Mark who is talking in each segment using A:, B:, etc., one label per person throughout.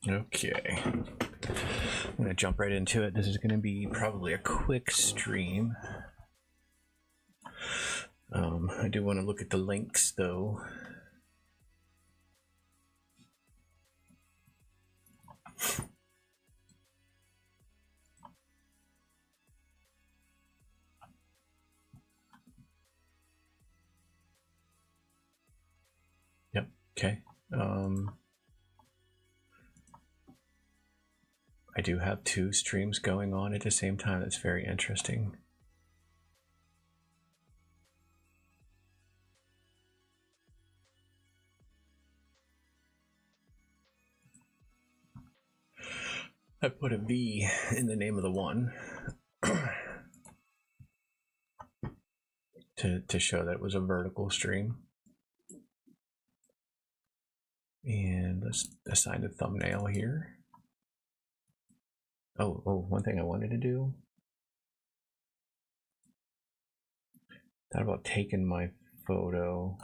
A: Okay, I'm gonna jump right into it. This is gonna be probably a quick stream. I do want to look at the links though. Yep. Okay. I do have 2 streams going on at the same time. That's very interesting. I put a V in the name of the one to show that it was a vertical stream. And let's assign a thumbnail here. Oh, one thing I wanted to do. Thought about taking my photo,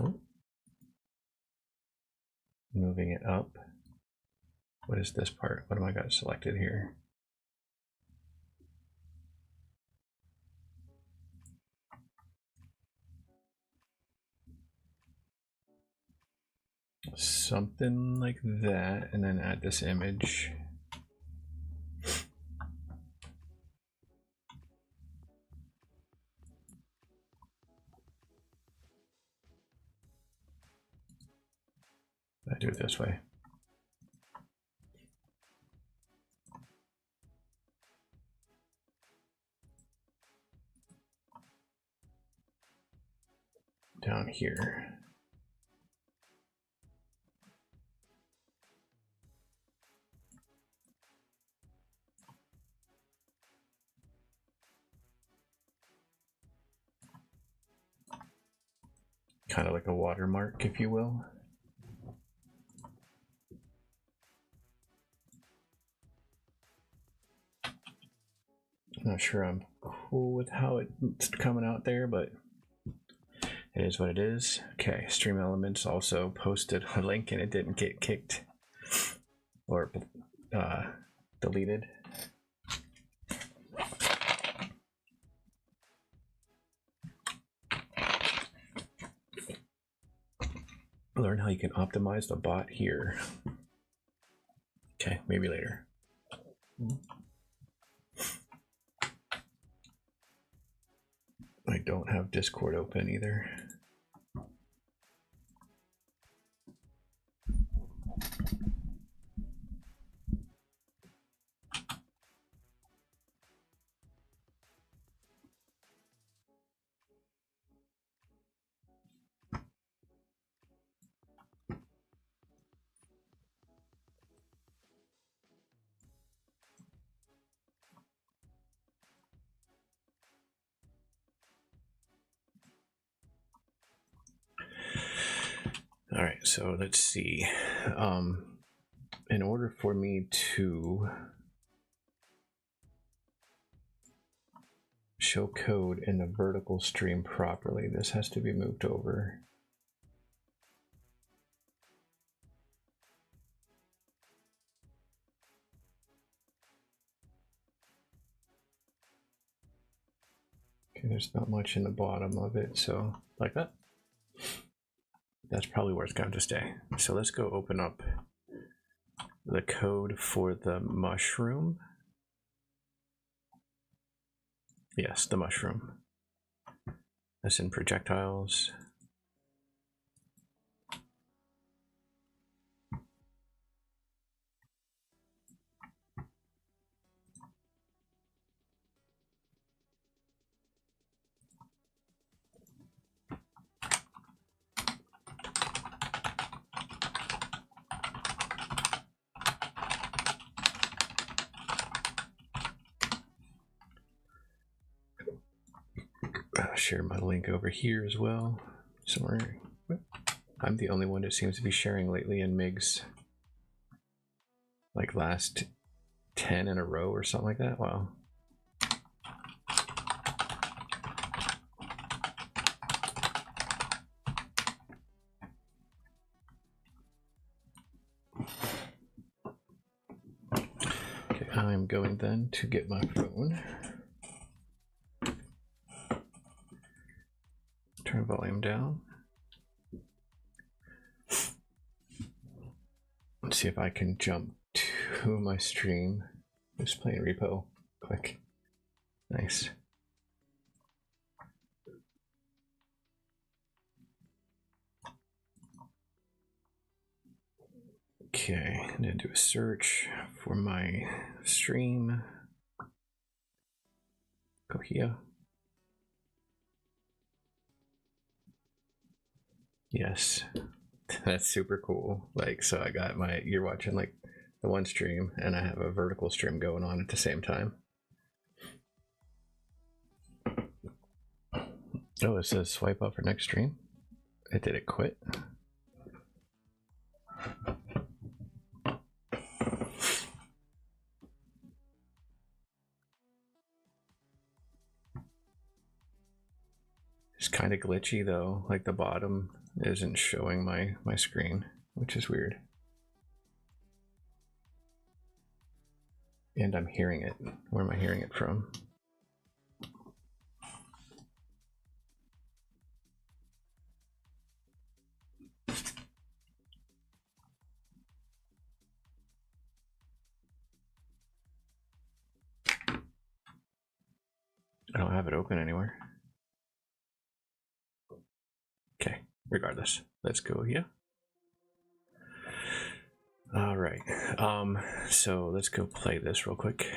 A: moving it up. What is this part? What am I got selected here? Something like that, and then add this image. I do it this way. Down here. Kind of like a watermark, if you will. Not sure I'm cool with how it's coming out there, but it is what it is. Okay, Stream Elements also posted a link and it didn't get kicked or deleted. Learn how you can optimize the bot here. Okay, maybe later. I don't have Discord open either. All right, so let's see. In order for me to show code in the vertical stream properly, this has to be moved over. Okay, there's not much in the bottom of it, so like that. That's probably where it's going to stay. So let's go open up the code for the mushroom. Yes, the mushroom. That's in projectiles. I'll share my link over here as well. Somewhere. I'm the only one that seems to be sharing lately in MIGs. Like last 10 in a row or something like that. Wow. Okay, I'm going then to get my phone. Turn volume down. Let's see if I can jump to my stream. Just playing repo. Click. Nice. Okay, I'm gonna do a search for my stream. Go here. Yes, that's super cool. Like, so I got you're watching like the one stream, and I have a vertical stream going on at the same time. Oh, it says swipe up for next stream. Did it quit? It's kind of glitchy though, like the bottom isn't showing my screen, which is weird. And I'm hearing it. Where am I hearing it from? I don't have it open anywhere. Okay, regardless, let's go here. All right, so let's go play this real quick.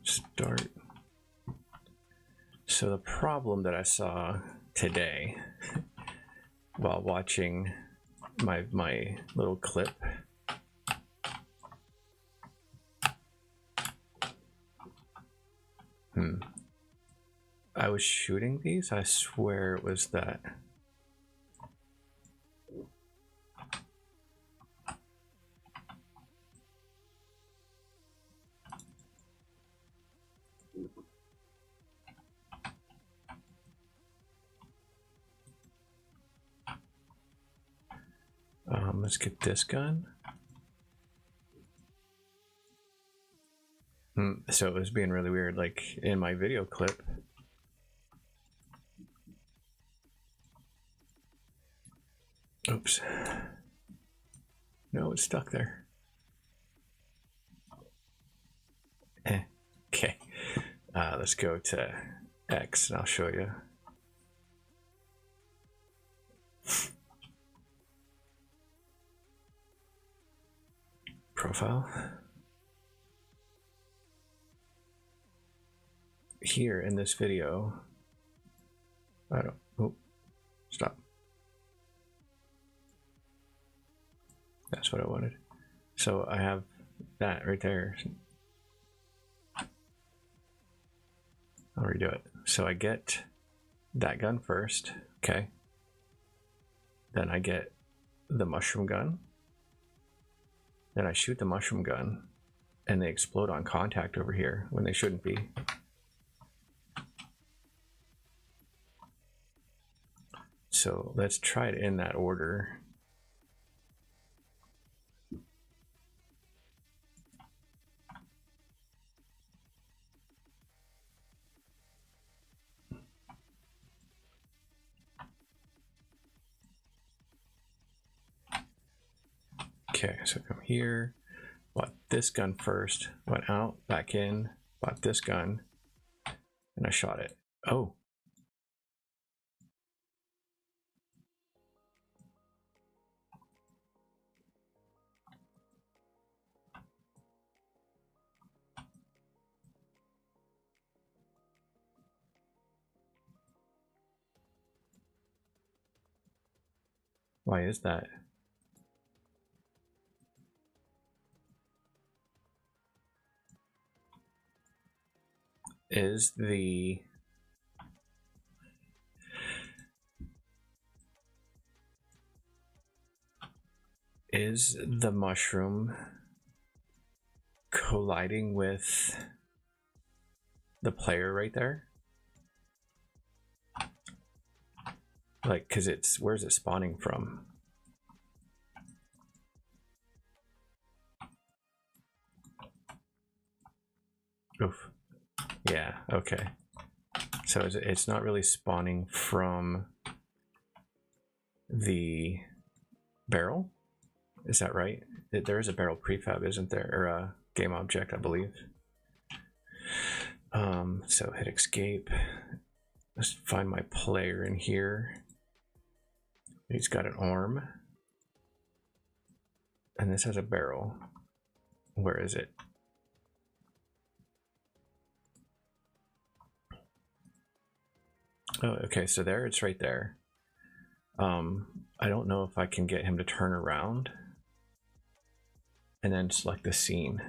A: Start. So the problem that I saw today while watching my little clip I was shooting these. I swear it was that. Let's get this gun. So it was being really weird, like in my video clip. Oops. No, it's stuck there. Okay. Let's go to X and I'll show you. Profile. Here in this video, stop. That's what I wanted. So I have that right there. I'll redo it. So I get that gun first, okay? Then I get the mushroom gun. Then I shoot the mushroom gun and they explode on contact over here when they shouldn't be. So let's try it in that order. Okay, so come here, bought this gun first, went out, back in, bought this gun, and I shot it. Oh. Why is that? Is the mushroom colliding with the player right there? Like, because where's it spawning from? Oof. Yeah, okay. So it's not really spawning from the barrel? Is that right? There is a barrel prefab, isn't there? Or a game object, I believe. So hit escape. Let's find my player in here. He's got an arm. And this has a barrel. Where is it? Oh, okay, so there, it's right there. I don't know if I can get him to turn around and then select the scene.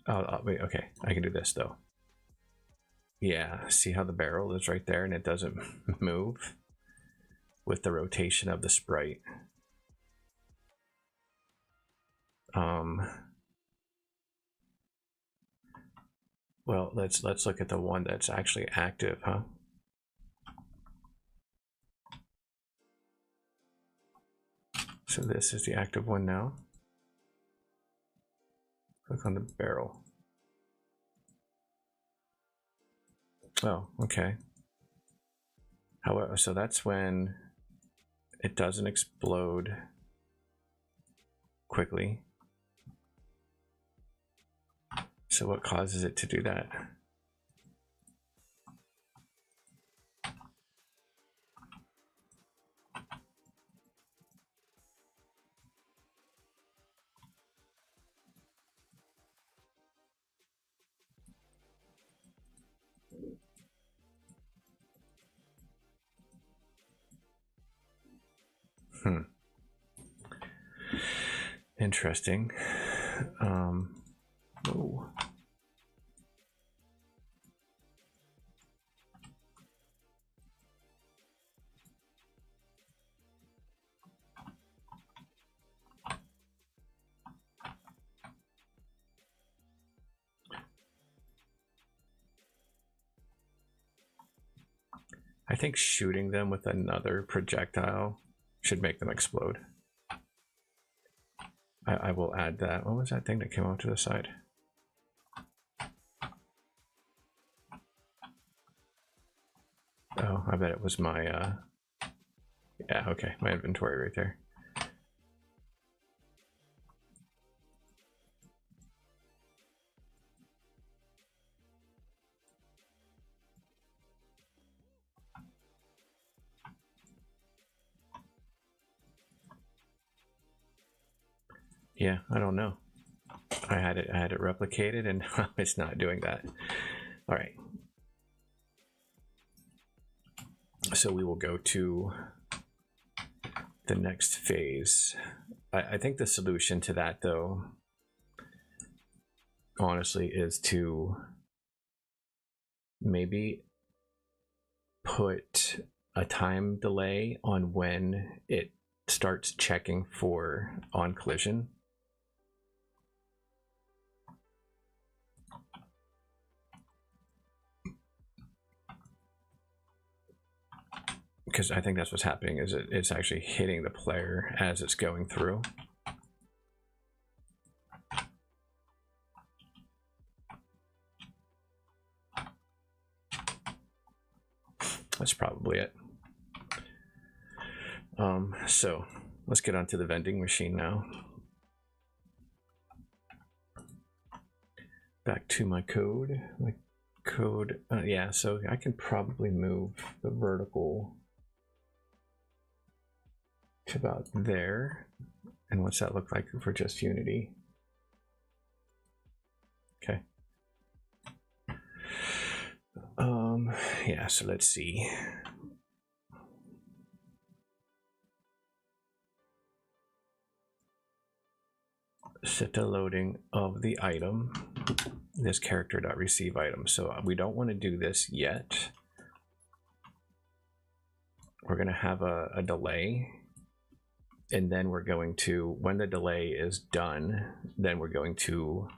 A: Oh, wait, okay, I can do this though. Yeah, see how the barrel is right there and it doesn't move with the rotation of the sprite. Well, let's look at the one that's actually active, huh? So this is the active one now. Click on the barrel. Oh, okay. However, so that's when it doesn't explode quickly. So what causes it to do that? Interesting. Oh. I think shooting them with another projectile should make them explode. I will add that. What was that thing that came off to the side? Oh, I bet it was my, yeah, okay, my inventory right there. Yeah, I don't know. I had it replicated and it's not doing that. All right. So we will go to the next phase. I think the solution to that, though, honestly, is to maybe put a time delay on when it starts checking for on collision. Because I think that's what's happening, is it's actually hitting the player as it's going through. That's probably it. So let's get onto the vending machine now. Back to my code. Yeah, so I can probably move the vertical to about there. And what's that look like for just Unity? Okay. Yeah, so let's see. Set the loading of the item, this character.receive item. So we don't want to do this yet. We're going to have a delay, and then we're going to, when the delay is done, then we're going to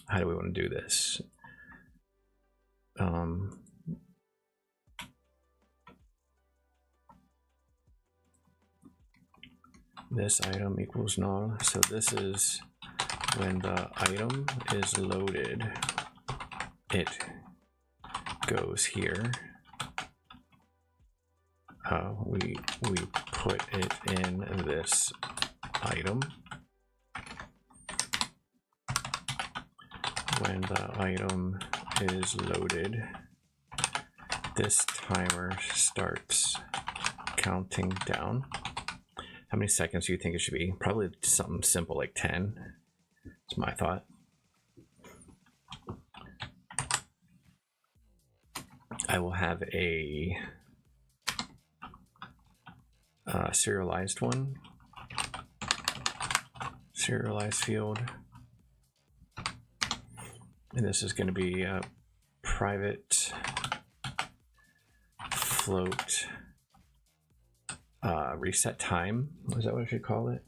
A: how do we want to do this? This item equals null. So this is when the item is loaded, it goes here. We put it in this item. When the item is loaded, this timer starts counting down. How many seconds do you think it should be? Probably something simple like 10. That's my thought. I will have a serialized one. Serialized field. And this is going to be a private float reset time. Is that what I should call it?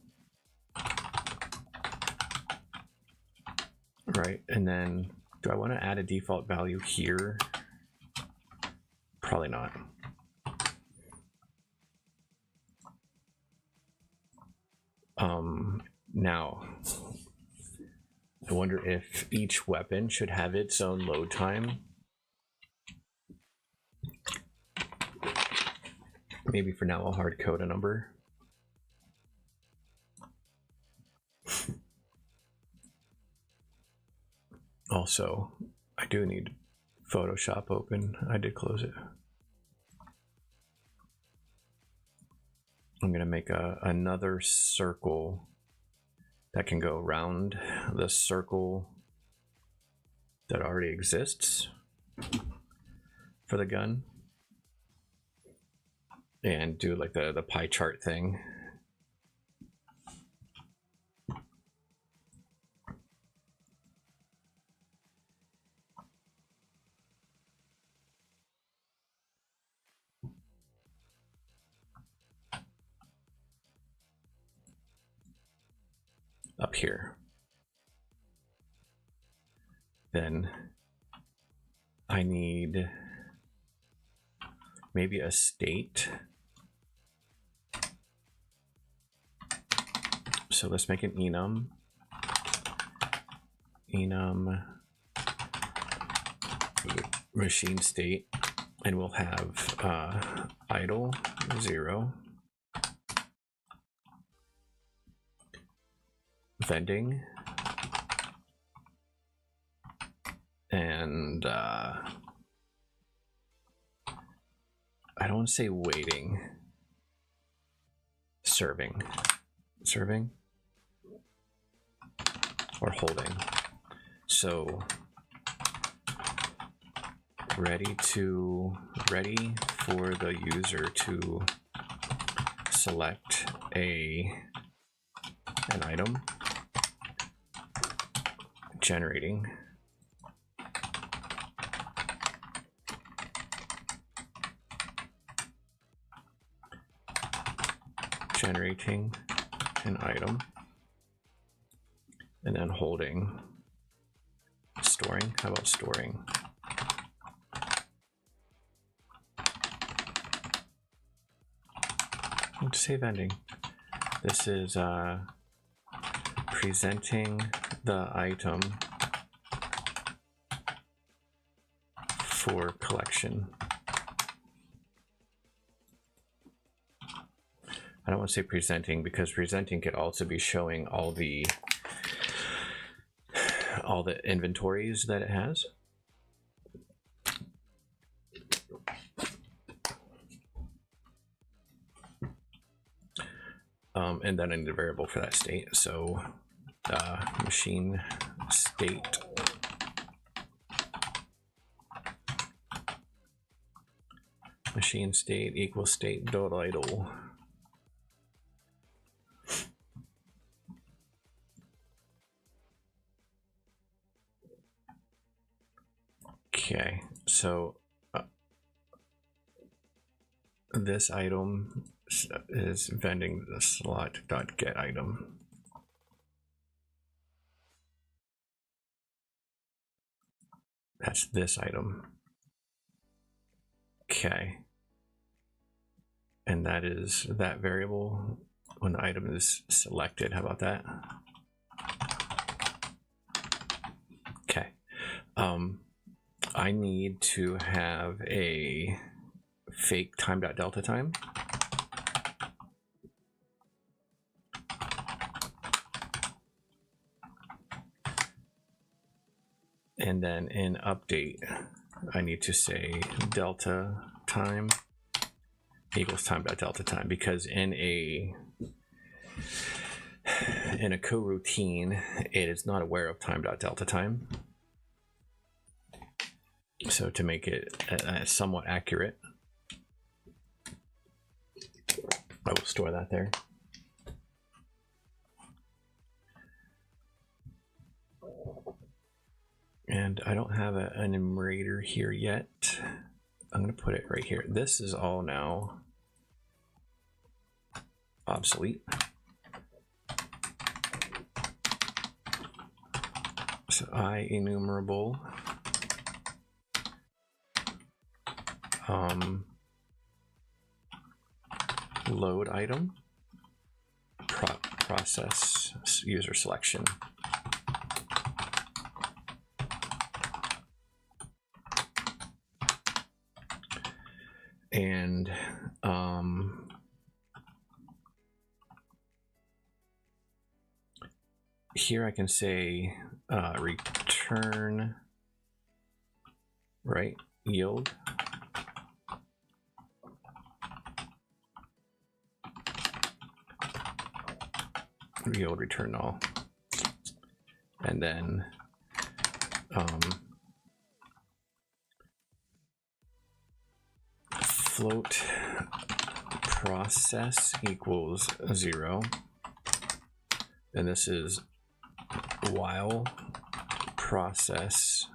A: Right, and then do I want to add a default value here? Probably not. Now, I wonder if each weapon should have its own load time. Maybe for now I'll hard code a number. Also, I do need Photoshop open. I did close it. I'm gonna make another circle that can go around the circle that already exists for the gun, and do like the pie chart thing. Up here. Then I need maybe a state. So let's make an enum. Enum machine state, and we'll have idle 0. Vending, and I don't want to say waiting, serving or holding. So ready for the user to select an item. Generating. Generating an item. And then holding. Storing. How about storing? Let's say vending. This is presenting the item for collection. I don't want to say presenting, because presenting could also be showing all the inventories that it has. And then I need a variable for that state. So machine state equals state dot idle. Okay, so this item is vending the slot dot get item. That's this item. Okay. And that is that variable when the item is selected. How about that? Okay. I need to have a fake time.delta time. And then in update, I need to say delta time equals time.delta time, because in a coroutine, it is not aware of time.delta time. So to make it somewhat accurate, I will store that there. And I don't have an enumerator here yet. I'm going to put it right here. This is all now obsolete. So IEnumerable load item process user selection. And here I can say return, right, yield. Yield return null. And then float process equals 0. And this is while process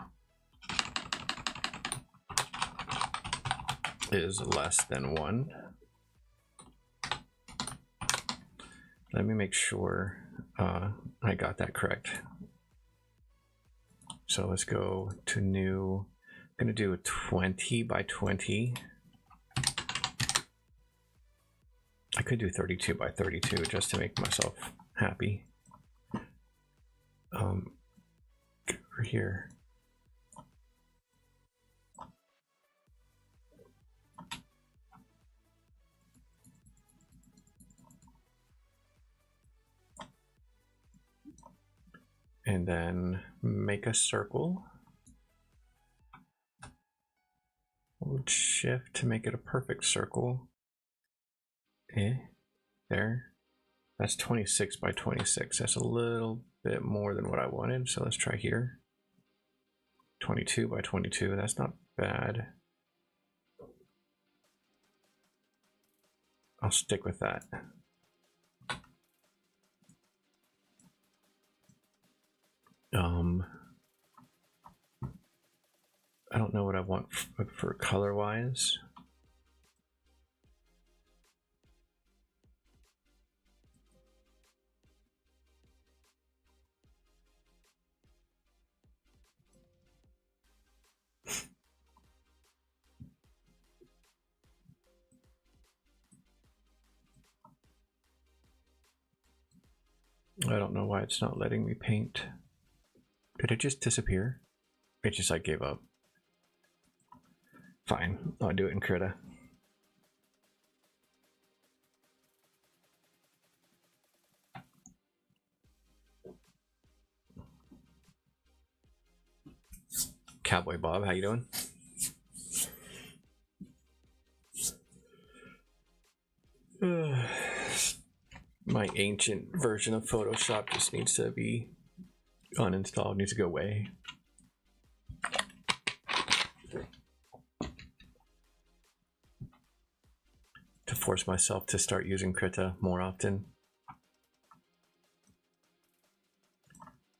A: is less than 1. Let me make sure I got that correct. So let's go to new. I'm going to do a 20 by 20. I could do 32 by 32 just to make myself happy. Over here. And then make a circle. Hold shift to make it a perfect circle. There. That's 26 by 26. That's a little bit more than what I wanted. So let's try here. 22 by 22. That's not bad. I'll stick with that. I don't know what I want for color wise. I don't know why it's not letting me paint. Did it just disappear? It just like gave up. Fine, I'll do it in Krita. Cowboy Bob, how you doing? My ancient version of Photoshop just needs to be uninstalled, needs to go away. To force myself to start using Krita more often.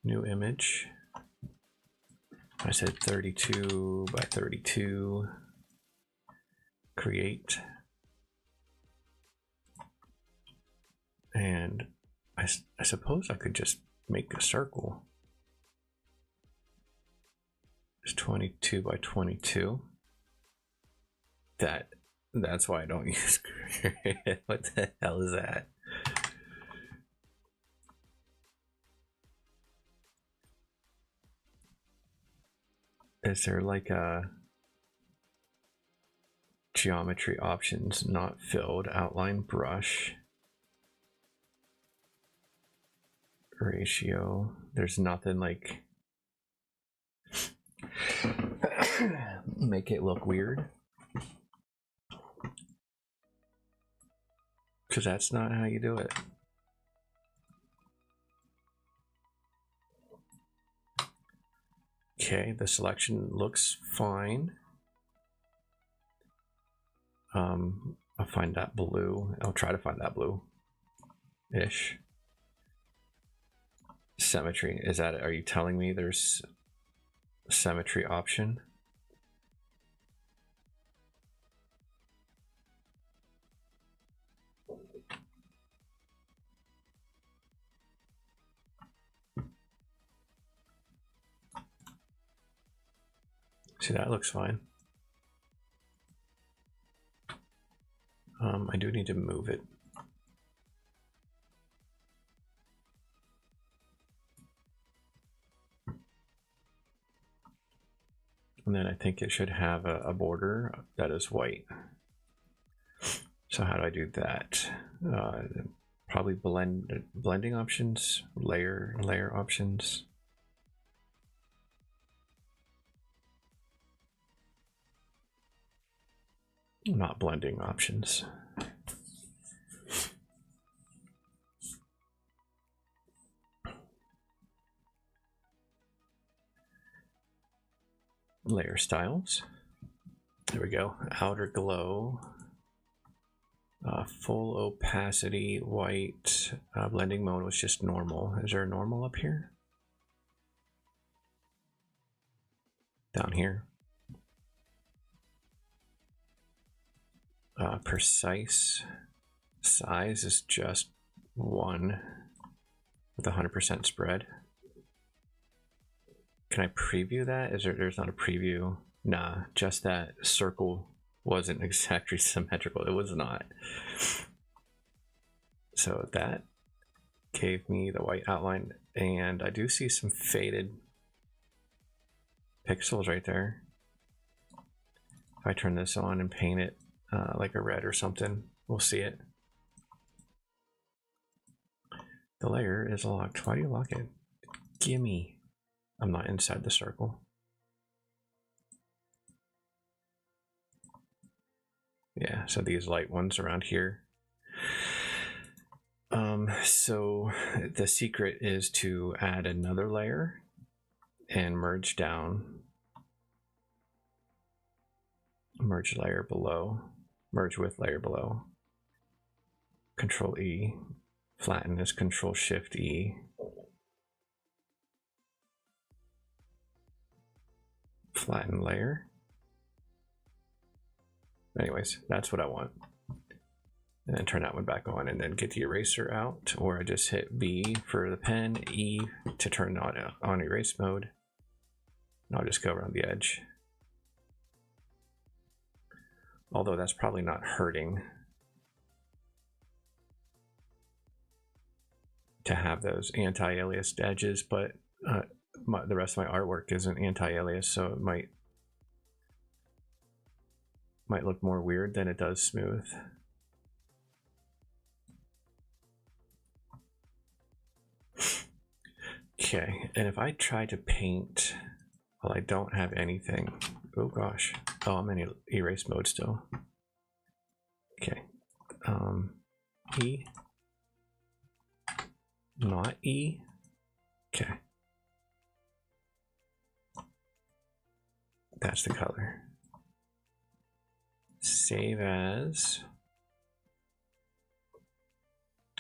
A: New image. I said 32 by 32. Create. And I suppose I could just make a circle. It's 22 by 22. That's why I don't use grid. What the hell is that? Is there like a geometry options not filled, outline brush, ratio? There's nothing like make it look weird, because that's not how you do it. Okay, the selection looks fine. I'll find that blue. I'll try to find that blue-ish. Symmetry, is that, are you telling me there's a symmetry option? See, that looks fine. I do need to move it. And then I think it should have a border that is white. So how do I do that? Probably blending options, layer options. Not blending options. Layer styles. There we go. Outer glow. Full opacity, white. Blending mode was just normal. Is there a normal up here? Down here. Precise size is just 1 with 100% spread. Can I preview that? There's not a preview? Nah, just that circle wasn't exactly symmetrical. It was not. So that gave me the white outline, and I do see some faded pixels right there. If I turn this on and paint it like a red or something, we'll see it. The layer is locked. Why do you lock it? Gimme. I'm not inside the circle. Yeah, so these light ones around here. So the secret is to add another layer and merge down. Merge layer below. Merge with layer below. Control E. Flatten is Control Shift E. Flatten layer. Anyways, that's what I want. And then turn that one back on, and then get the eraser out, or I just hit B for the pen, E to turn on erase mode. And I'll just go around the edge. Although that's probably not hurting to have those anti-aliased edges, but the rest of my artwork isn't anti-alias, so it might look more weird than it does smooth. Okay, and if I try to paint, well, I don't have anything. Oh gosh. Oh, I'm in erase mode still. Okay. E. Not E. Okay. That's the color. Save as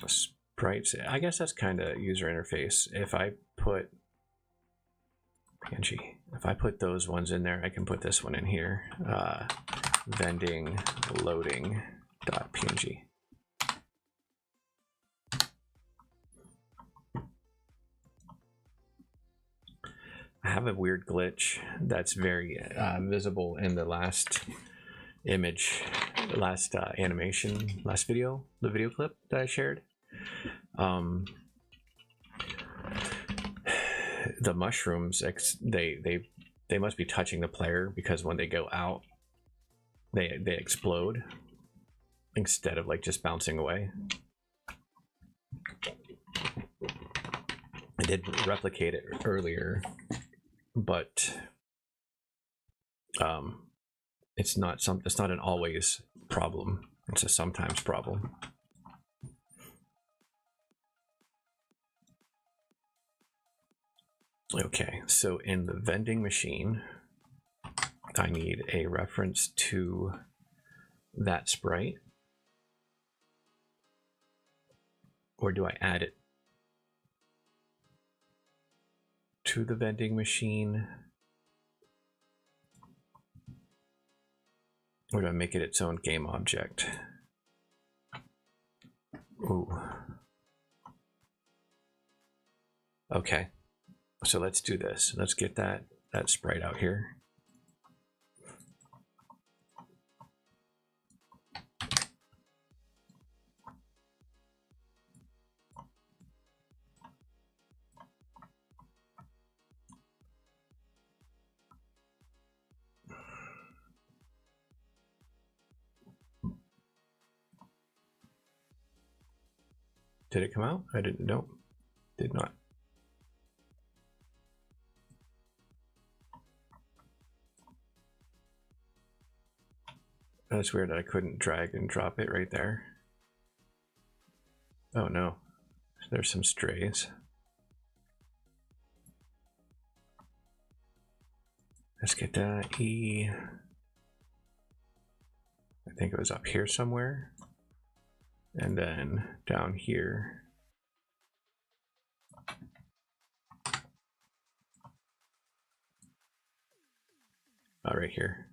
A: sprites. I guess that's kind of user interface. If I put PNG, if I put those ones in there, I can put this one in here. Vending loading .png. I have a weird glitch that's very visible in the last image, last animation, last video, the video clip that I shared. The mushrooms, they must be touching the player, because when they go out, they explode instead of like just bouncing away. I did replicate it earlier, but it's not an always problem. It's a sometimes problem. Okay, so in the vending machine, I need a reference to that sprite. Or do I add it to the vending machine? Or do I make it its own game object? Ooh. Okay, so let's do this. Let's get that sprite out here. Did it come out? I didn't know. Did not. That's weird that I couldn't drag and drop it right there. Oh no, there's some strays. Let's get that E. I think it was up here somewhere. And then down here. Oh, right here.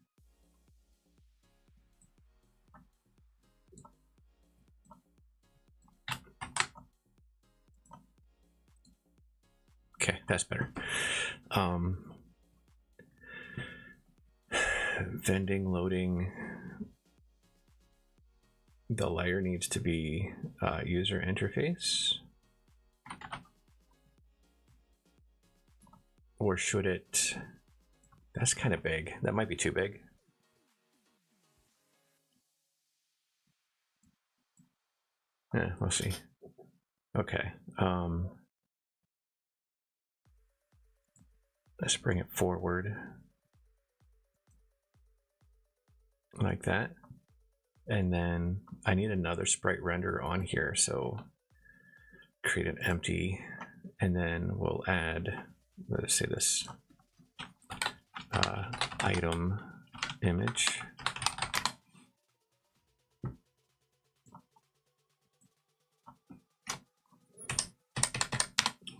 A: Okay, that's better. Vending, loading. The layer needs to be user interface. Or should it? That's kind of big. That might be too big. Yeah, we'll see. Okay. Let's bring it forward like that. And then I need another sprite render on here, so create an empty, and then we'll add, let's say this item image.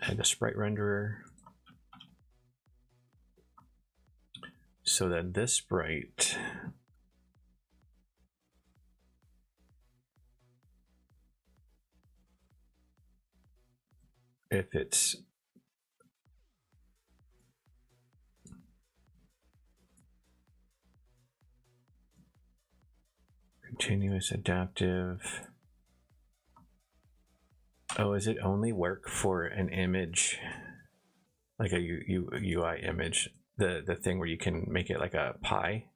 A: Add a sprite renderer. So that this sprite if it's continuous adaptive. Oh, is it only work for an image, like a UI image, the thing where you can make it like a pie?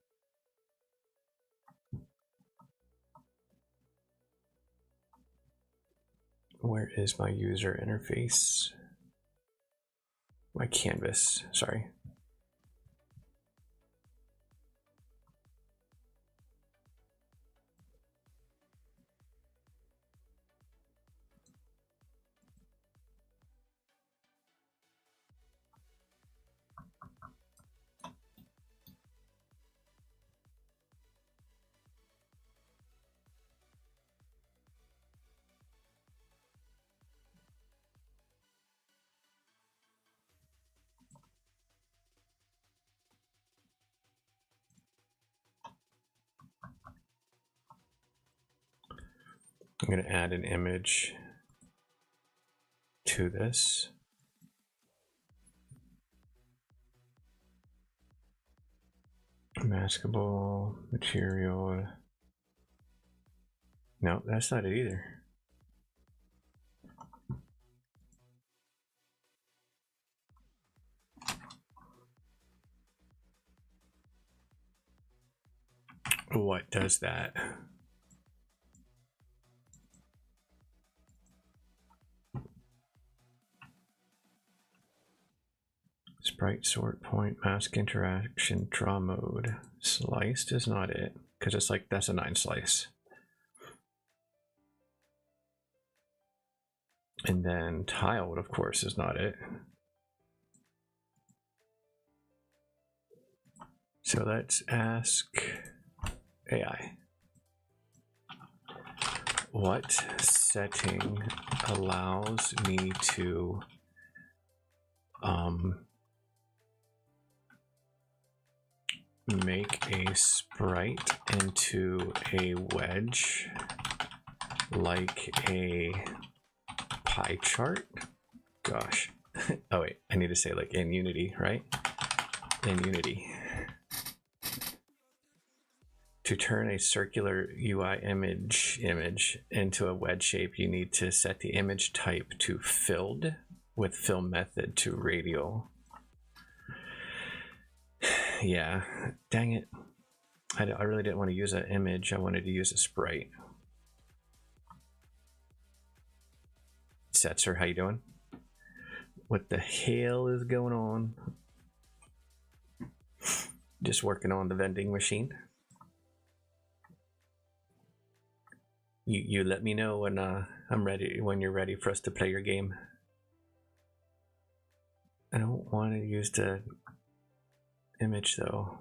A: Where is my user interface? My canvas, sorry. I'm going to add an image to this. Maskable material. No, that's not it either. What does that? Sprite sort point mask interaction draw mode. Sliced is not it because it's like that's a 9 slice. And then tiled, of course, is not it. So let's ask AI. What setting allows me to make a sprite into a wedge like a pie chart? Gosh. Oh wait, I need to say like in Unity, right? In Unity. To turn a circular UI image into a wedge shape, you need to set the image type to filled with fill method to radial. Yeah, dang it. I really didn't want to use an image. I wanted to use a sprite. Setzer, how you doing? What the hell is going on? Just working on the vending machine. You let me know when I'm ready, when you're ready for us to play your game. I don't want to use the image though.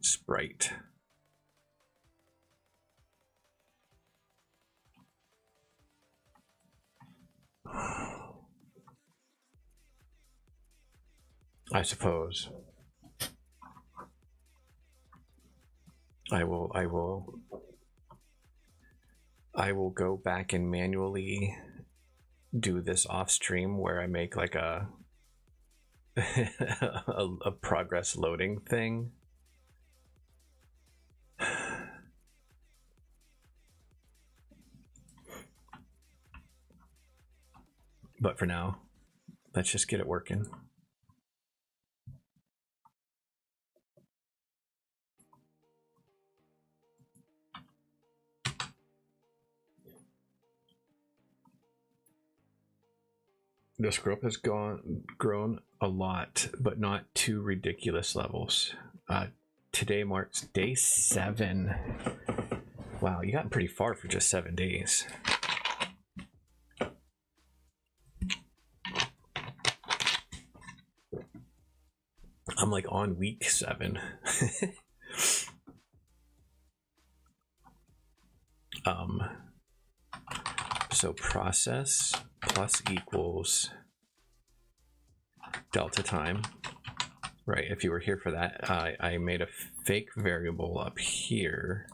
A: Sprite. I suppose. I will go back and manually do this off stream where I make like a a progress loading thing. But for now, let's just get it working. This group has grown a lot, but not to ridiculous levels. Today marks day 7. Wow, you got pretty far for just 7 days. I'm like on week 7. So process plus equals delta time, right? If you were here for that, I made a fake variable up here,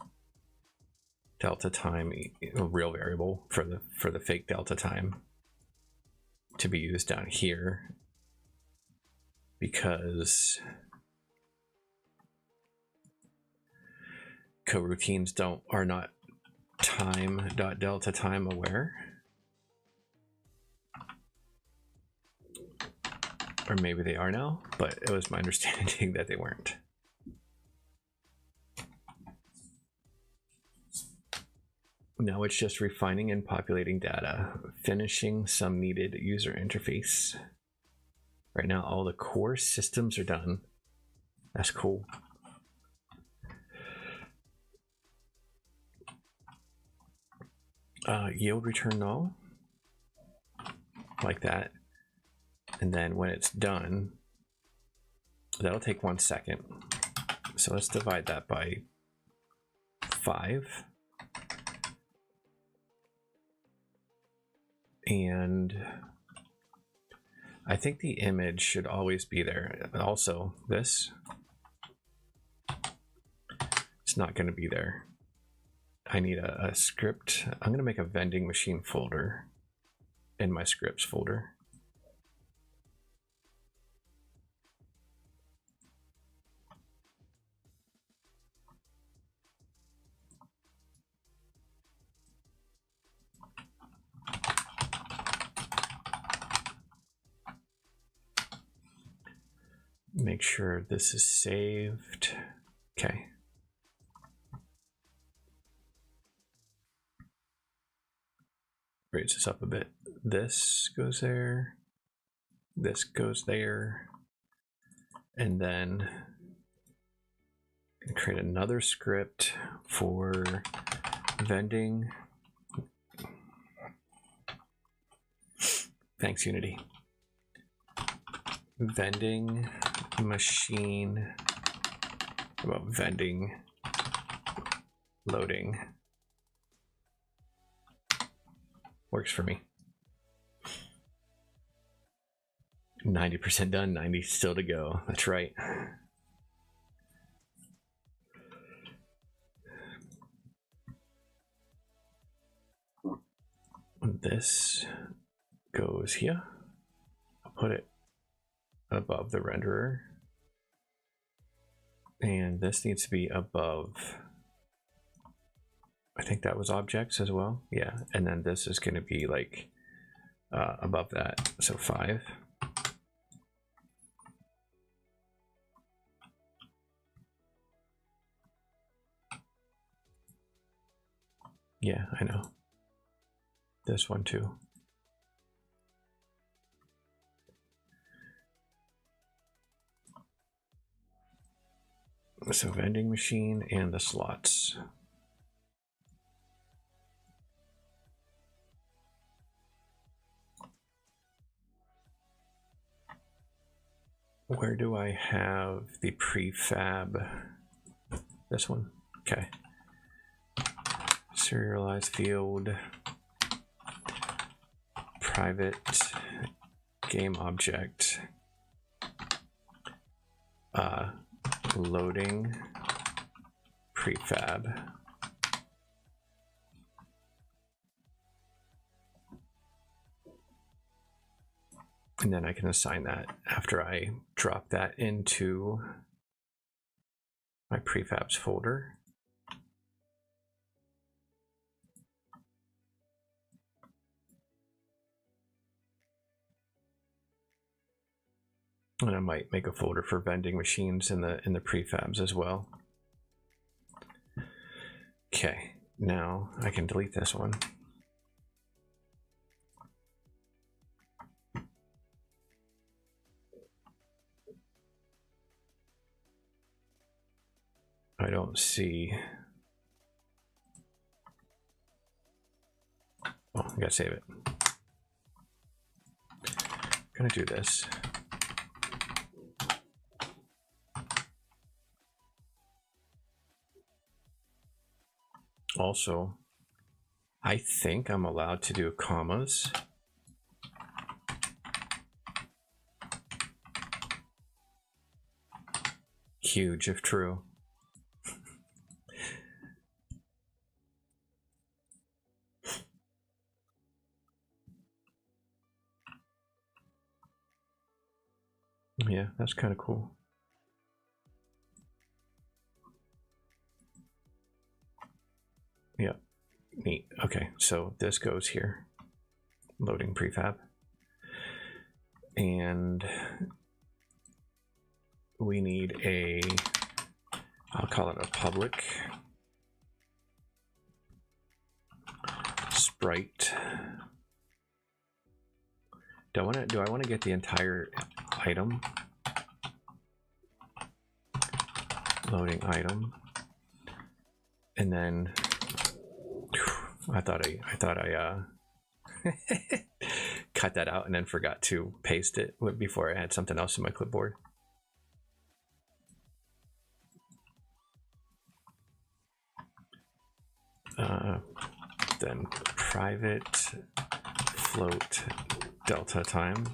A: delta time, a real variable for the fake delta time to be used down here, because coroutines are not time.delta time aware. Or maybe they are now, but it was my understanding that they weren't. Now it's just refining and populating data, finishing some needed user interface. Right now, all the core systems are done. That's cool. Yield return null, like that. And then when it's done, that'll take 1 second. So let's divide that by 5. And I think the image should always be there. Also, this, it's not going to be there. I need a script. I'm going to make a vending machine folder in my scripts folder. Make sure this is saved. Okay. Raise this up a bit. This goes there. This goes there. And then create another script for vending. Thanks, Unity. Vending machine. About vending loading. Works for me. 90% done, 90 still to go. That's right. This goes here. I'll put it above the renderer. And this needs to be above, I think that was objects as well. Yeah, and then this is going to be like above that, so 5. Yeah, I know. This one too. So vending machine and the slots. Where do I have the prefab? This one. Okay. Serialized field. Private game object. Loading prefab. And then I can assign that after I drop that into my prefabs folder. And I might make a folder for vending machines in the prefabs as well. Okay, now I can delete this one. I don't see. Oh, I gotta save it. I'm gonna do this. Also, I think I'm allowed to do commas. Huge if true. Yeah, that's kind of cool. Yeah, neat. Okay, so this goes here. Loading prefab. And we need a, I'll call it a public sprite. Do I want to get the entire item? Loading item. And then I thought I cut that out and then forgot to paste it before I had something else in my clipboard. Then private float delta time.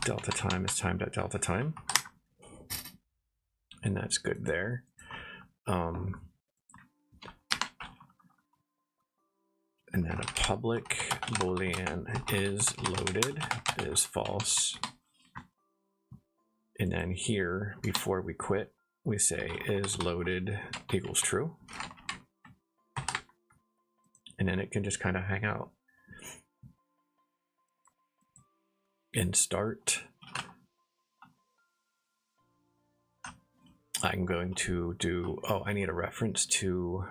A: Delta time is time.delta time. And that's good there. And then a public boolean is loaded is false. And then here, before we quit, we say is loaded equals true. And then it can just kind of hang out. In start, I'm going to do, oh, I need a reference to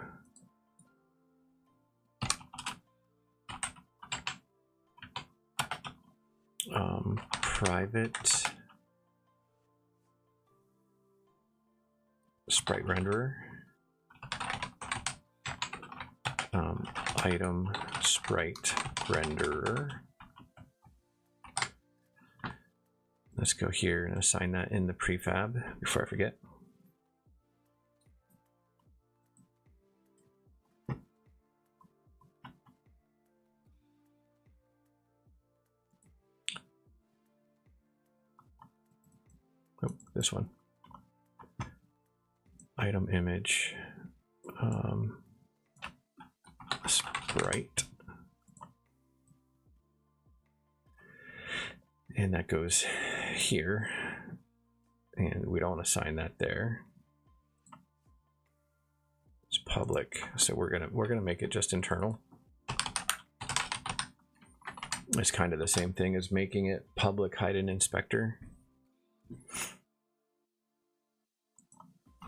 A: private sprite renderer, item sprite renderer. Let's go here and assign that in the prefab before I forget. Oh, this one. Item image, sprite. And that goes here. And we don't assign that there. It's public, so we're gonna make it just internal. It's kind of the same thing as making it public hidden inspector.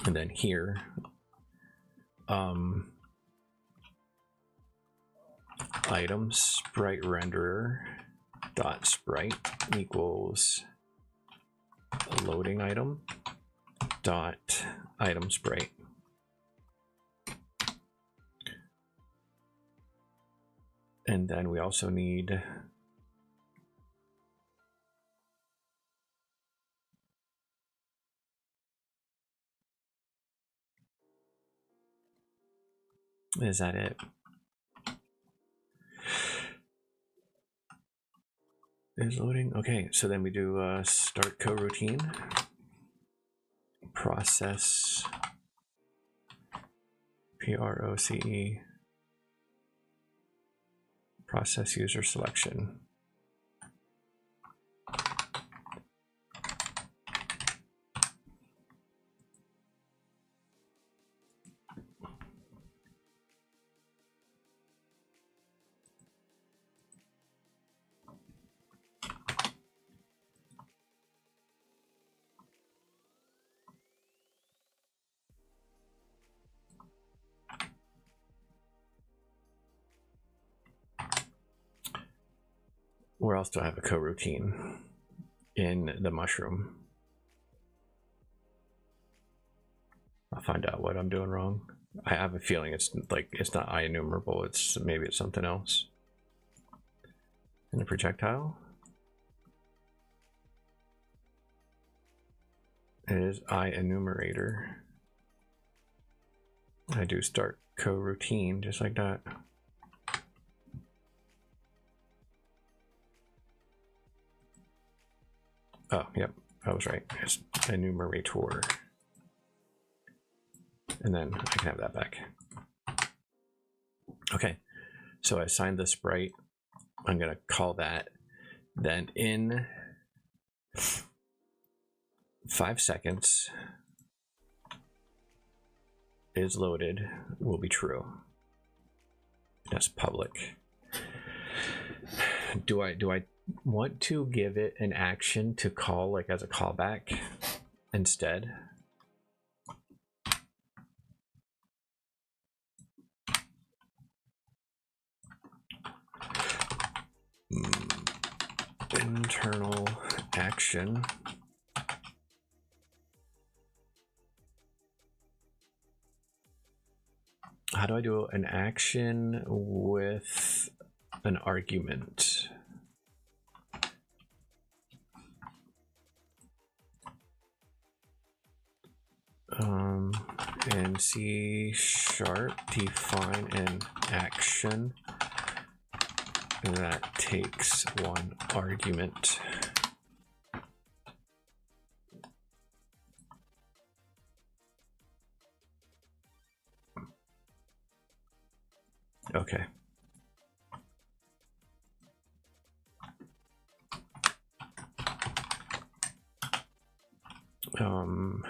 A: And then here, item sprite renderer dot sprite equals a loading item dot item sprite. And then we also need is that it? Is loading. Okay, so then we do start coroutine, process, PROCE, process user selection. Where else do I have a coroutine? In the mushroom. I'll find out what I'm doing wrong. I have a feeling it's like it's not IEnumerable, it's maybe it's something else. In the projectile. It is IEnumerator. I do start coroutine just like that. Oh, yep, I was right. It's enumerator. And then I can have that back. Okay, so I assigned the sprite. I'm gonna call that. Then in 5 seconds, is loaded will be true. That's public. Do I want to give it an action to call like as a callback instead? Internal action. How do I do an action with an argument? In C# define an action that takes one argument. Okay. Item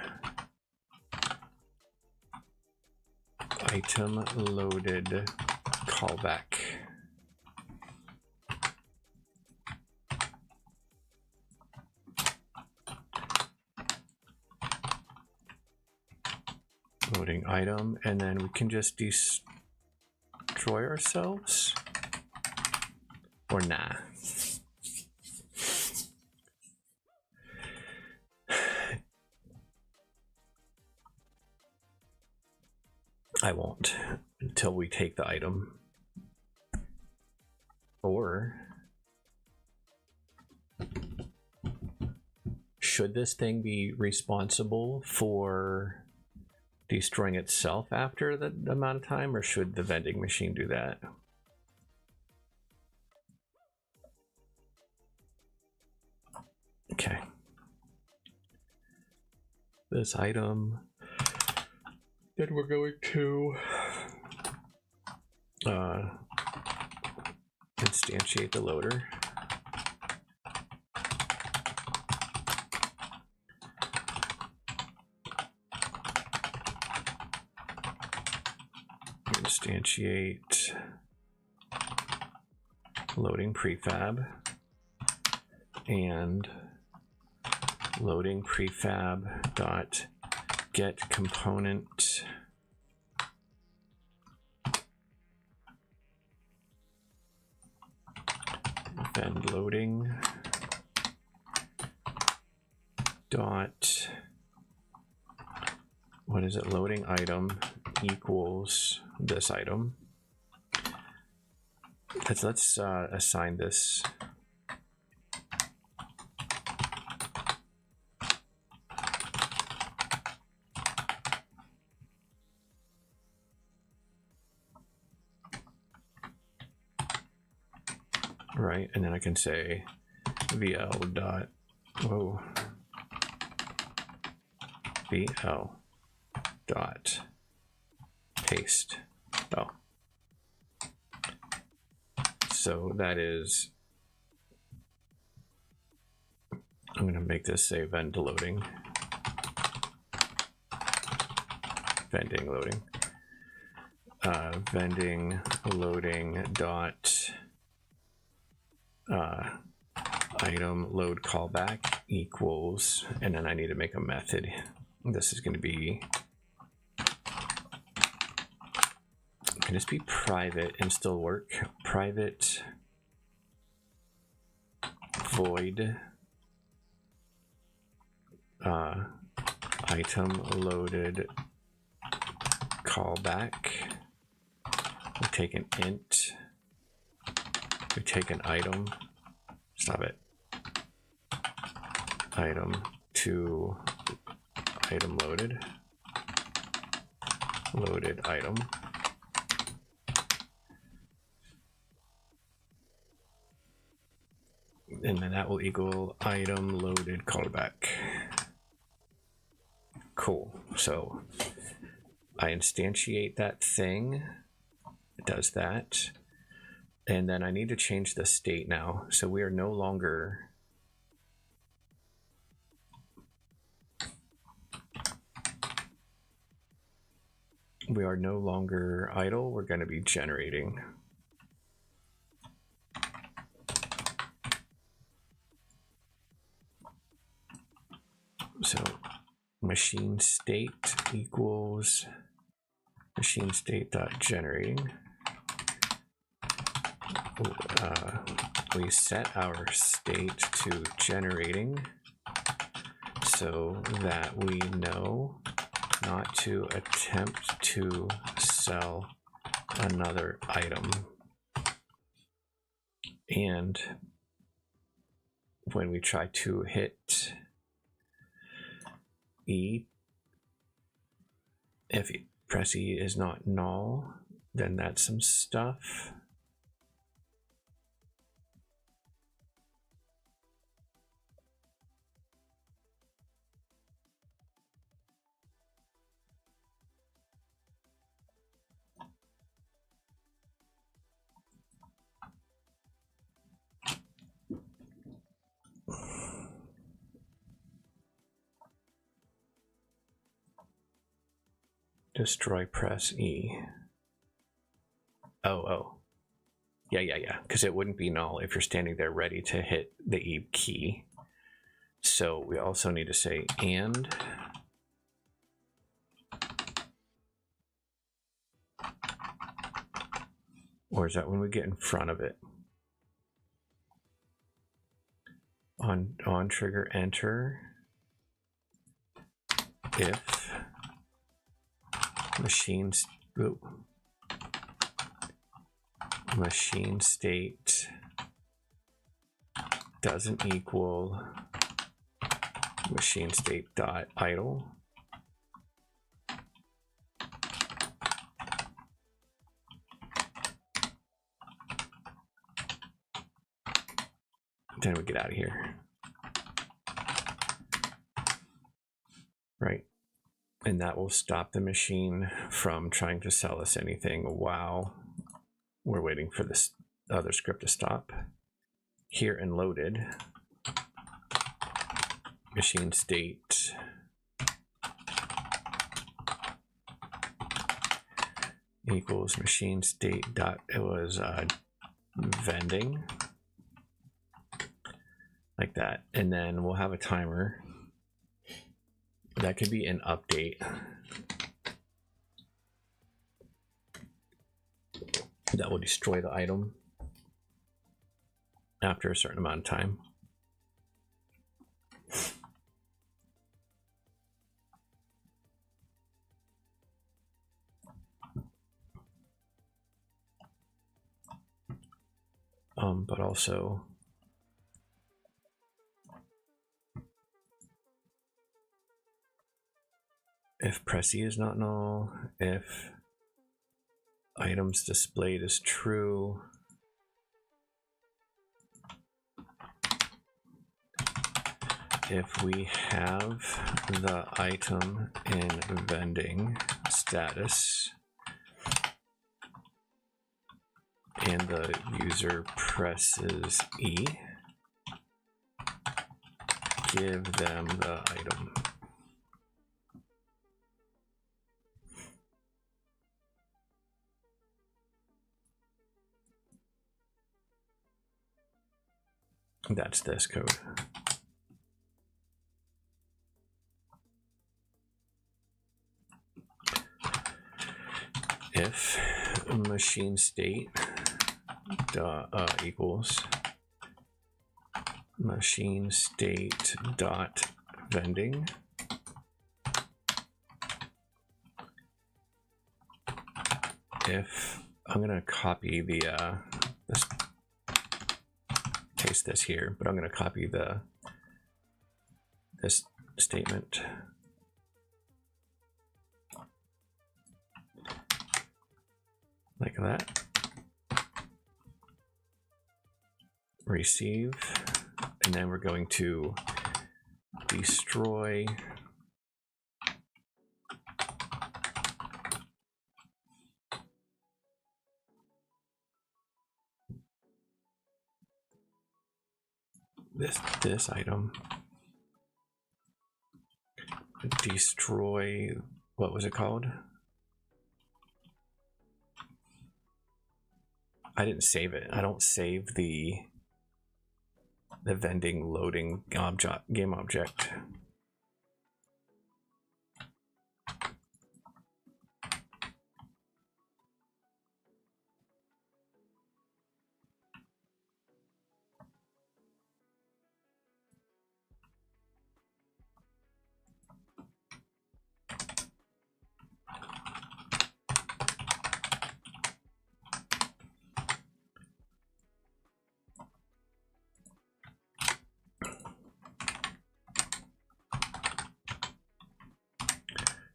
A: loaded callback. Loading item, and then we can just destroy ourselves, or nah. I won't until we take the item. Or should this thing be responsible for destroying itself after the amount of time, or should the vending machine do that? Okay. This item, then we're going to instantiate the loader. Instantiate loading prefab and loading prefab dot get component vend loading dot, what is it, loading item equals this item. Let's assign this right, and then I can say VL dot VL dot paste. Oh, so that is, I'm going to make this say vend loading, vending loading, vending loading dot item load callback equals, and then I need to make a method. This is going to be, can this be private and still work? Private void item loaded callback. We take an int, we take an item, stop it, item to item loaded, loaded item, and then that will equal item loaded callback. Cool. So I instantiate that thing, it does that, and then I need to change the state now. So we are no longer idle, we're going to be generating. So machine state equals machine state dot generating. We set our state to generating so that we know not to attempt to sell another item. And when we try to hit E, if press E is not null, then that's some stuff. destroy, press E. Oh. Yeah. Because it wouldn't be null if you're standing there ready to hit the E key. So we also need to say and or is that when we get in front of it? On trigger enter if machine state doesn't equal machine state dot idle. Then we get out of here. Right. And that will stop the machine from trying to sell us anything while we're waiting for this other script to stop. Here and loaded, machine state equals machine state dot, it was vending, like that. And then we'll have a timer. That could be an update. That will destroy the item after a certain amount of time. But also if press E is not null, if items displayed is true, if we have the item in vending status and the user presses E, give them the item. That's this code. If machine state equals machine state dot vending, if I'm gonna copy the this, paste this here, but I'm gonna copy this statement. Like that. Receive, and then we're going to destroy this item. Destroy, what was it called? I didn't save it. I don't save the vending loading object, game object.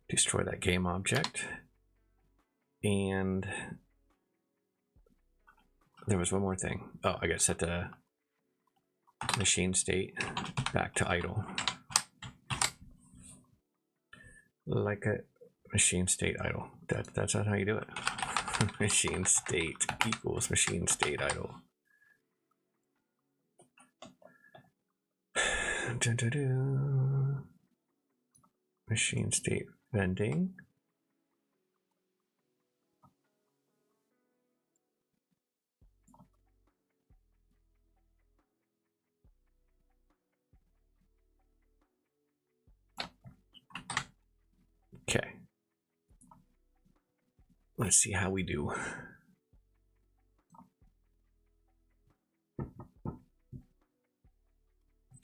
A: Destroy that game object. And there was one more thing. Oh, I got to set the machine state back to idle. Like a machine state idle. That's not how you do it. Machine state equals machine state idle. Machine state vending. Okay. Let's see how we do.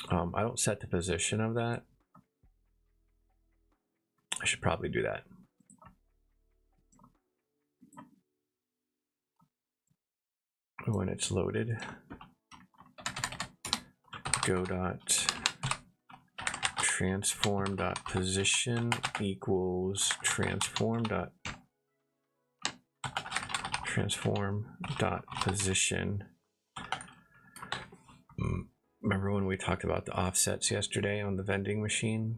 A: I don't set the position of that. I should probably do that. When it's loaded, go dot transform dot position equals transform dot position. Remember when we talked about the offsets yesterday on the vending machine?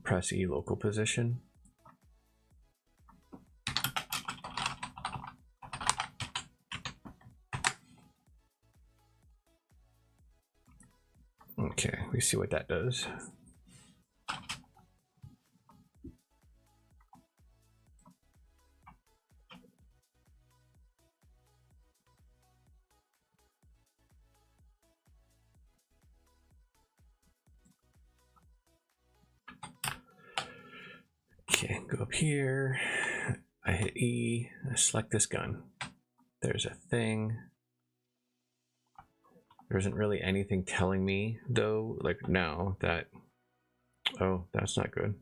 A: Press E local position. Okay, we see what that does. Okay, go up here. I hit E, I select this gun. There's a thing. There isn't really anything telling me, though, like now that, oh, that's not good.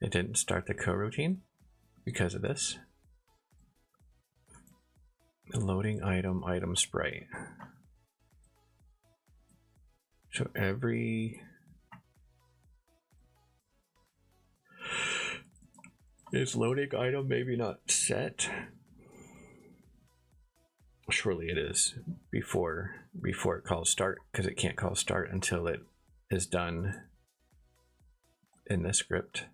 A: It didn't start the coroutine because of this. Loading item sprite. So every is loading item maybe not set? Surely it is before it calls start, because it can't call start until it is done in this script.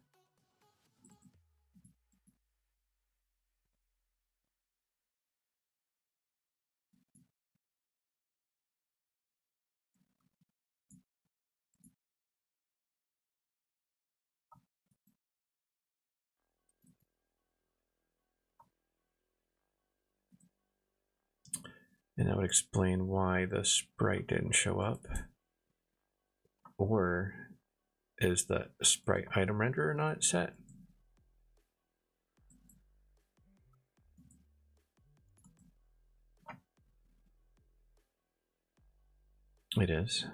A: And that would explain why the sprite didn't show up. Or is the sprite item renderer not set? It is.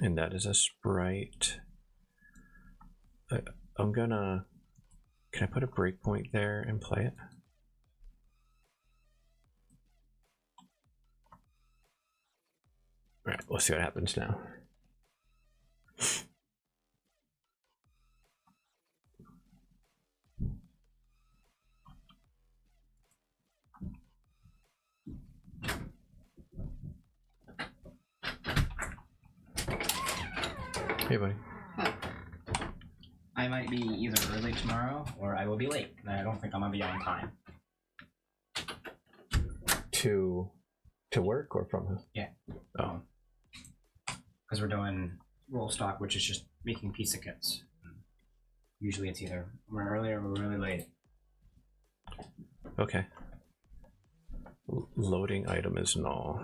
A: And that is a sprite. I'm gonna, can I put a breakpoint there and play it? All right, we'll see what happens now. Hey, buddy.
B: I might be either early tomorrow or I will be late. I don't think I'm gonna be on time.
A: To work or from home?
B: Yeah.
A: Oh.
B: Because we're doing roll stock, which is just making pizza kits. Usually it's either we're early or we're really late.
A: Okay. Loading item is null.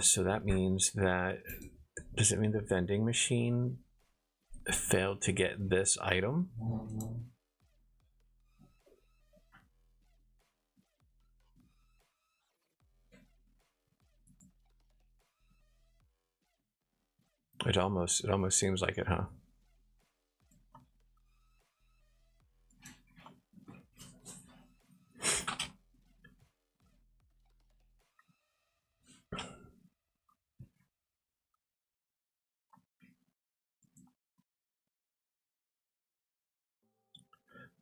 A: So that means that, does it mean the vending machine failed to get this item? It almost seems like it, huh?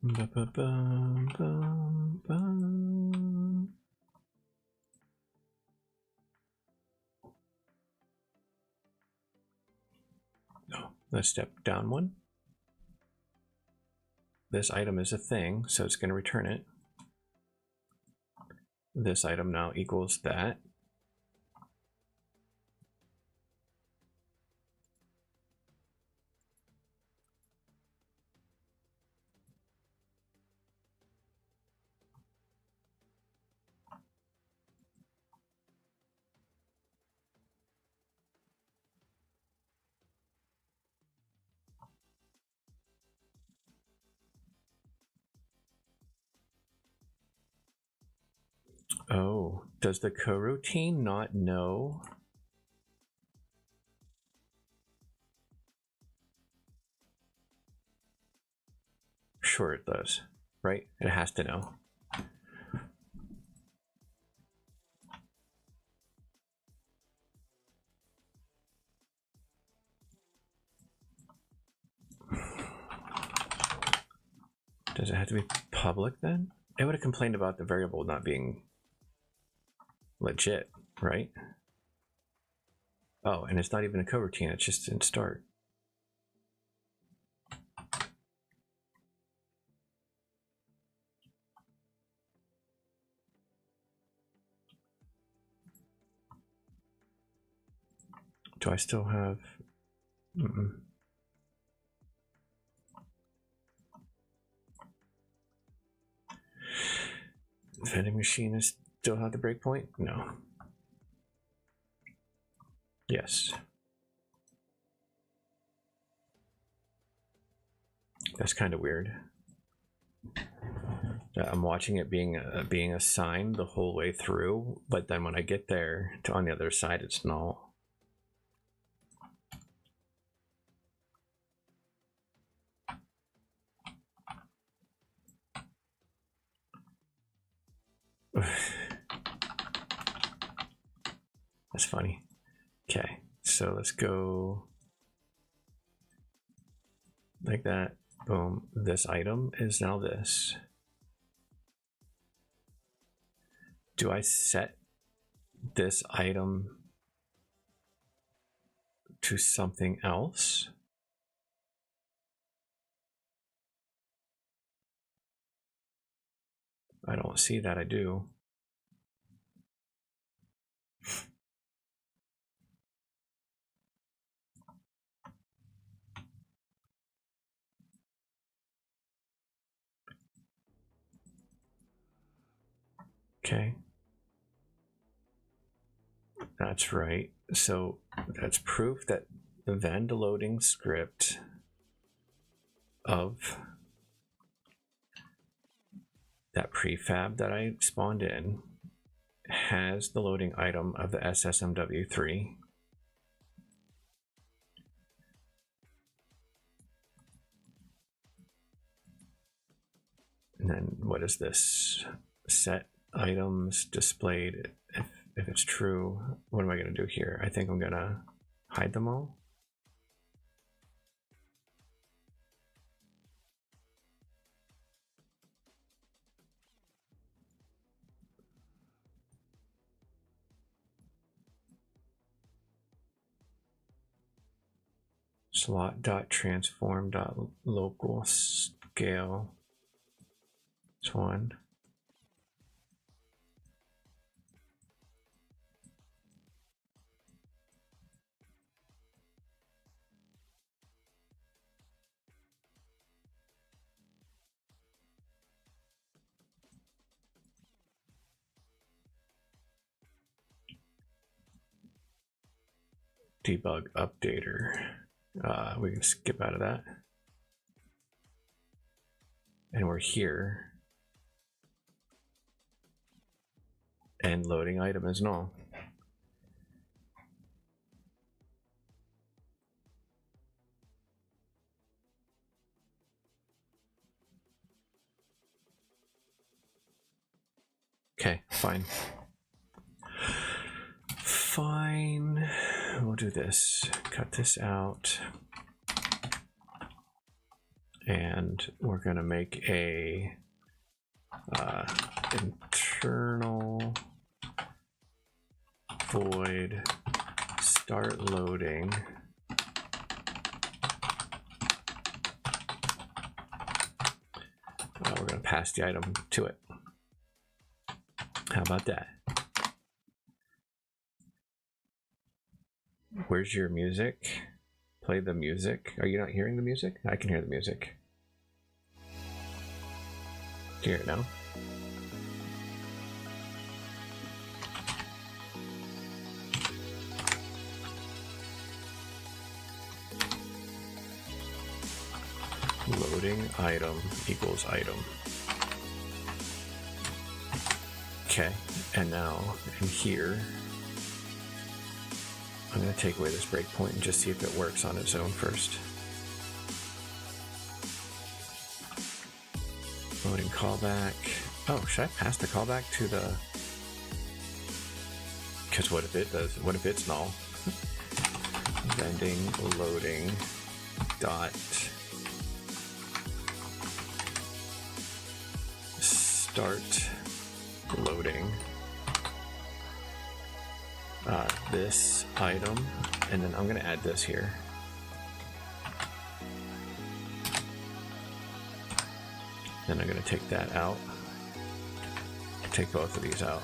A: Ba-ba-bum-bum-bum. Oh, let's step down one. This item is a thing, so it's going to return it. This item now equals that. Oh, does the coroutine not know? Sure it does, right? It has to know. Does it have to be public then? It would have complained about the variable not being legit, right? Oh, and it's not even a coroutine, it's just in start. Do I still have... Vending machine is still have the breakpoint? No. Yes. That's kind of weird. I'm watching it being assigned the whole way through, but then when I get there to on the other side, it's null. That's funny. Okay, so let's go like that. Boom. This item is now this. Do I set this item to something else? I don't see that I do. Okay. That's right. So that's proof that the Vend loading script of that prefab that I spawned in has the loading item of the SSMW3. And then what is this? Set items displayed. If it's true, what am I going to do here? I think I'm going to hide them all. Slot.transform.local scale. This one. Debug updater. We can skip out of that. And we're here. And loading item is null. Okay, fine. Fine. We'll do this. Cut this out. and we're going to make a internal void start loading we're going to pass the item to it. How about that? Where's your music? Play the music. Are you not hearing the music? I can hear the music. Do you hear it now? Loading item equals item. Okay, and now in here, I'm going to take away this breakpoint and just see if it works on its own first. Loading callback. Oh, should I pass the callback to the... Because what if it does? What if it's null? Vending loading dot start loading this item, and then I'm going to add this here. Then I'm going to take that out. Take both of these out.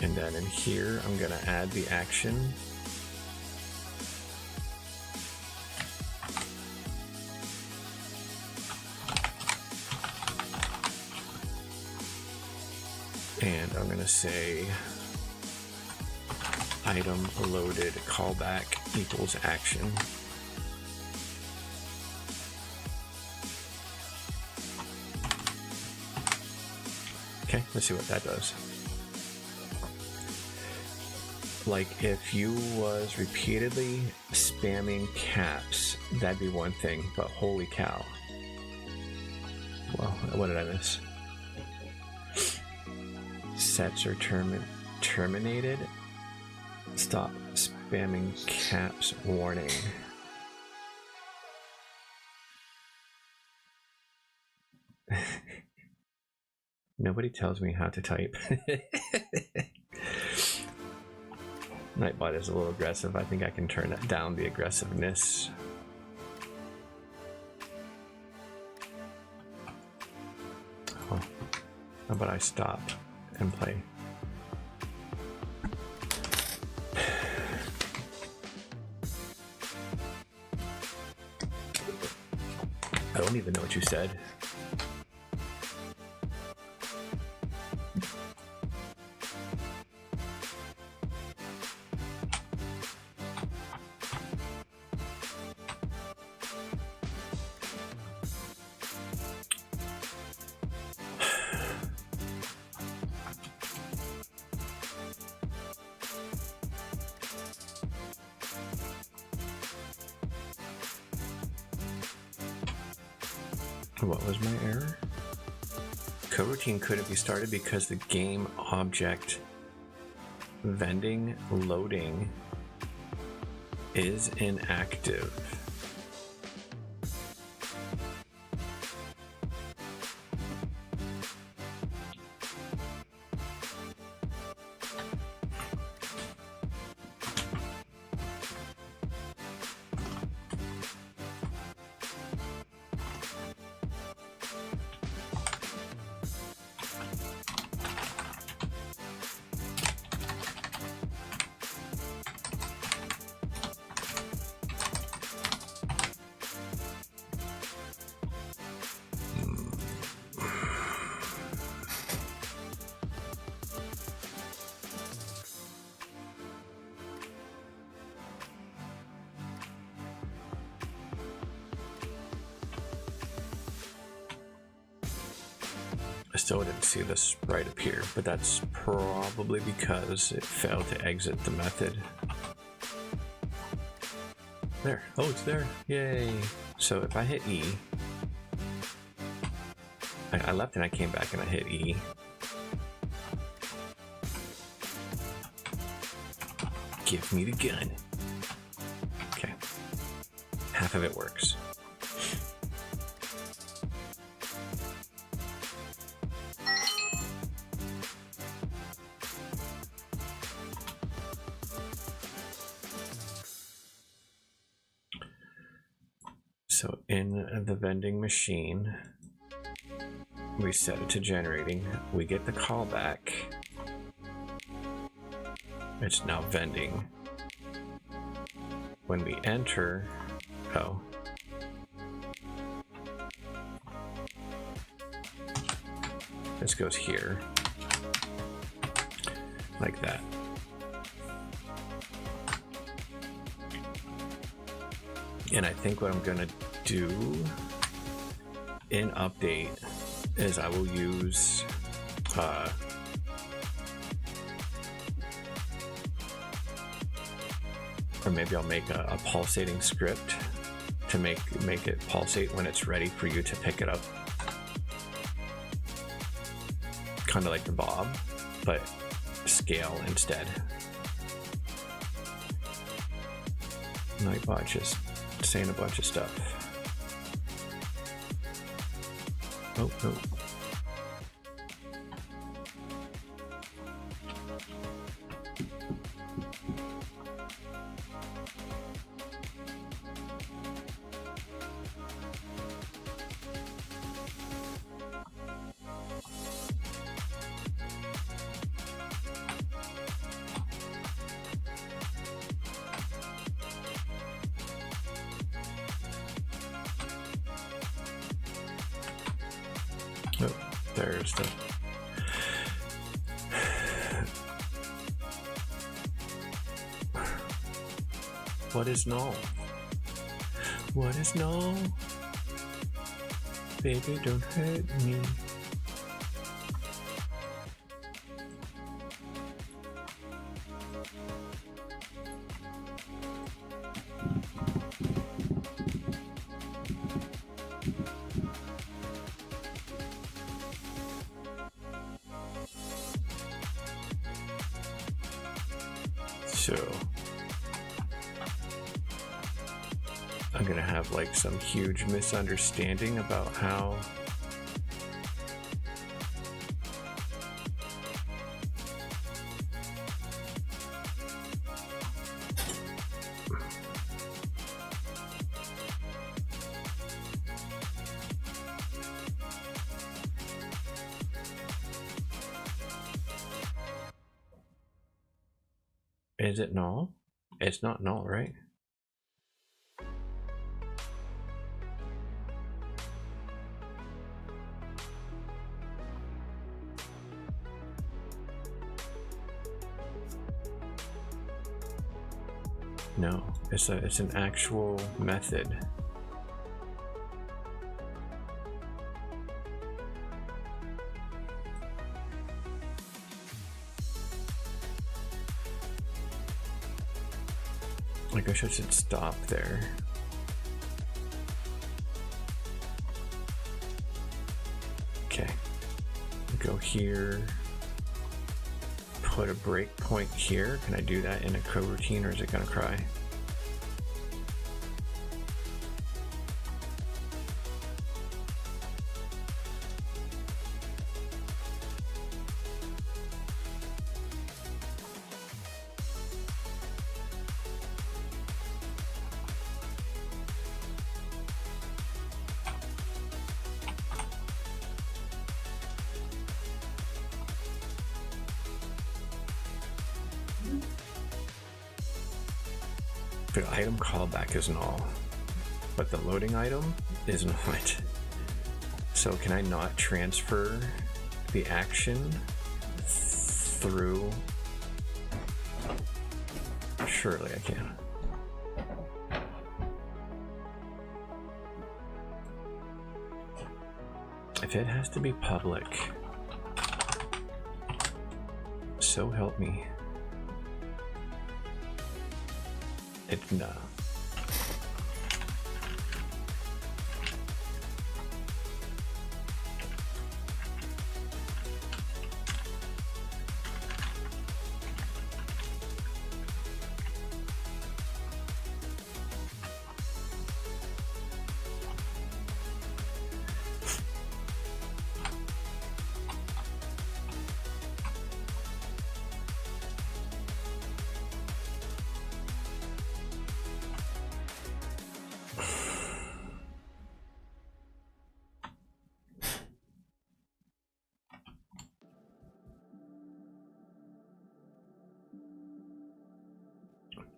A: And then in here, I'm going to add the action. And I'm going to say item loaded callback equals action. Okay, let's see what that does. Like if you was repeatedly spamming caps, that'd be one thing, but holy cow. Well, what did I miss? Sets are terminated. Stop spamming caps warning. Nobody tells me how to type. Nightbot is a little aggressive. I think I can turn down the aggressiveness. Oh, how about I stop and play? I don't even know what you said. What was my error? Coroutine couldn't be started because the game object vending loading is inactive. I still didn't see the sprite appear, but that's probably because it failed to exit the method. There. Oh, it's there. Yay. So if I hit E, I left and I came back and I hit E. Give me the gun. Okay. half of it works. So in the vending machine, we set it to generating. We get the callback. It's now vending. When we enter, oh. This goes here. Like that. And I think what I'm gonna do in update is I will use or maybe I'll make a pulsating script to make it pulsate when it's ready for you to pick it up. Kind of like the Bob, but scale instead. Nightbot just saying a bunch of stuff. Oh, no. Oh, there's the... What is null? What is null? Baby, don't hurt me. So I'm gonna have like some huge misunderstanding about how is it null? It's not null, right? No, it's an actual method. I guess I should stop there. Okay, go here. Put a breakpoint here. Can I do that in a coroutine or is it gonna cry? The item callback is null, but the loading item is not. So can I not transfer the action through? Surely I can. If it has to be public, so help me. It's no.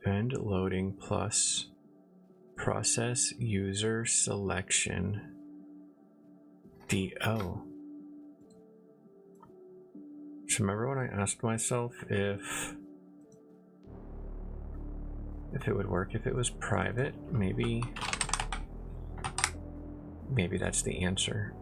A: Vend loading plus process user selection DO. So remember when I asked myself if it would work if it was private? Maybe that's the answer.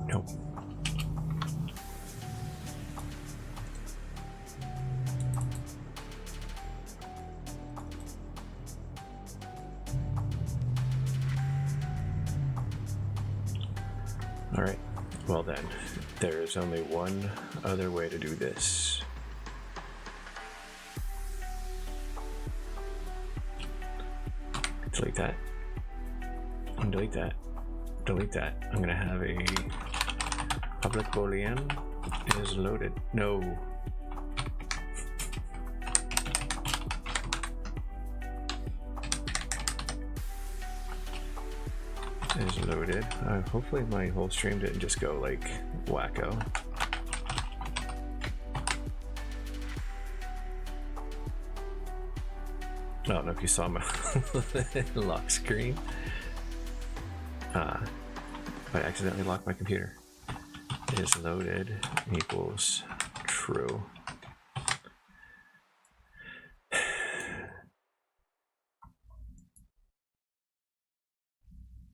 A: Nope. All right. Well then, there is only one other way to do this. Delete that. And delete that. Delete that. I'm gonna have a public boolean is loaded. No. Is loaded. Hopefully my whole stream didn't just go like wacko. I don't know if you saw my lock screen. I accidentally locked my computer. Is loaded equals true.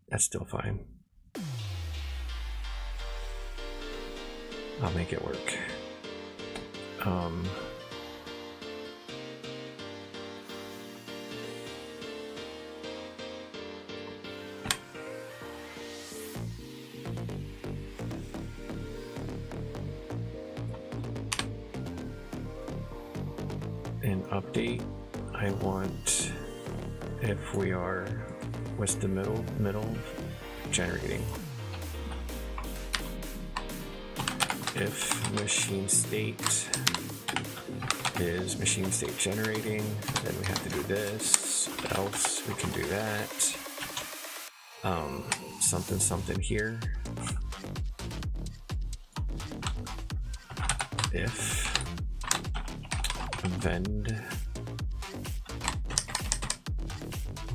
A: That's still fine. I'll make it work. In update, I want if we are, what's the middle generating? If machine state is machine state generating, then we have to do this, else we can do that. Something here. If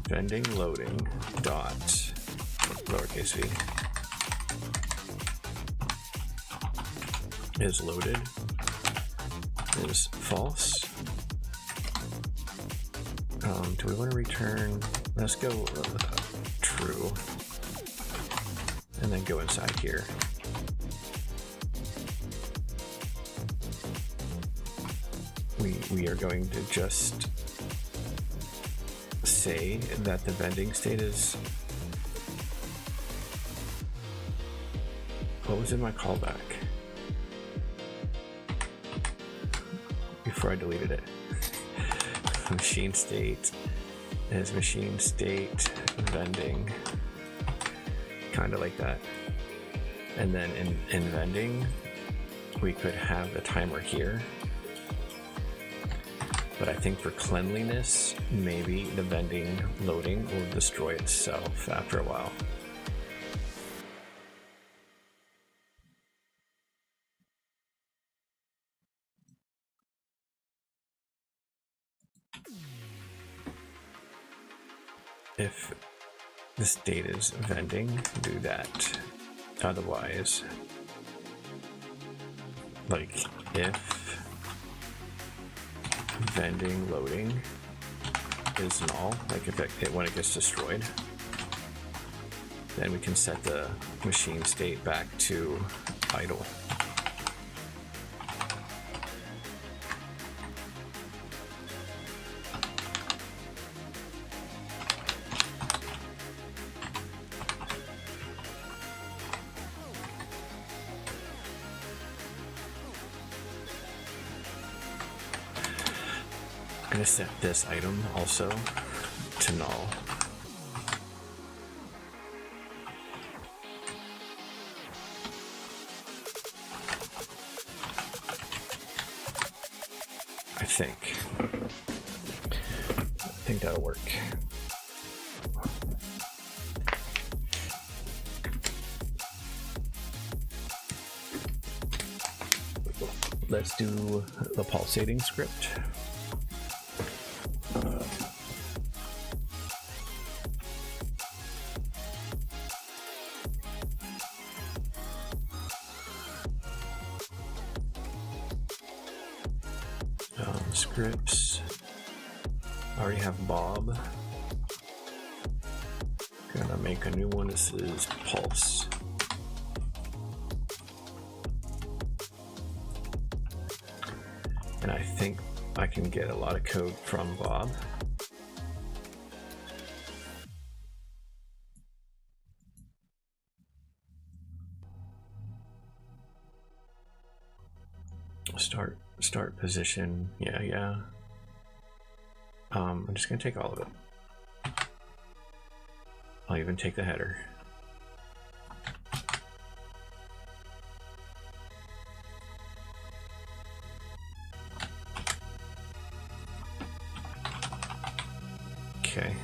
A: vending loading dot lowercase v is loaded is false. Do we want to return? Let's go true, and then go inside here. We are going to just say that the vending state is, what was in my callback before I deleted it? Machine state is machine state vending, kind of like that. And then in vending, we could have the timer here. But I think for cleanliness, maybe the vending loading will destroy itself after a while. If the state is vending, do that. Otherwise, like if vending loading is null, like if when it gets destroyed, then we can set the machine state back to idle. I'm going to set this item also to null. I think that'll work. Let's do the pulsating script. Scripts. I already have Bob. Gonna make a new one. This is Pulse. And I think I can get a lot of code from Bob. Start position. Yeah. I'm just gonna take all of it. I'll even take the header. Okay.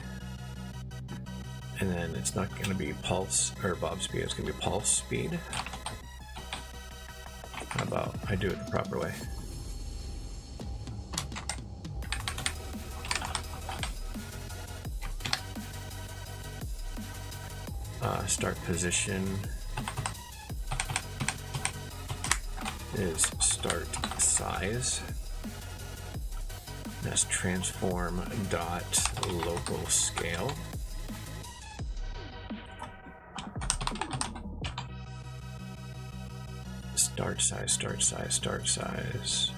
A: And then it's not gonna be pulse or Bob speed, it's gonna be pulse speed. How about I do it the proper way? Start position is start size. That's transform dot local scale. Start size.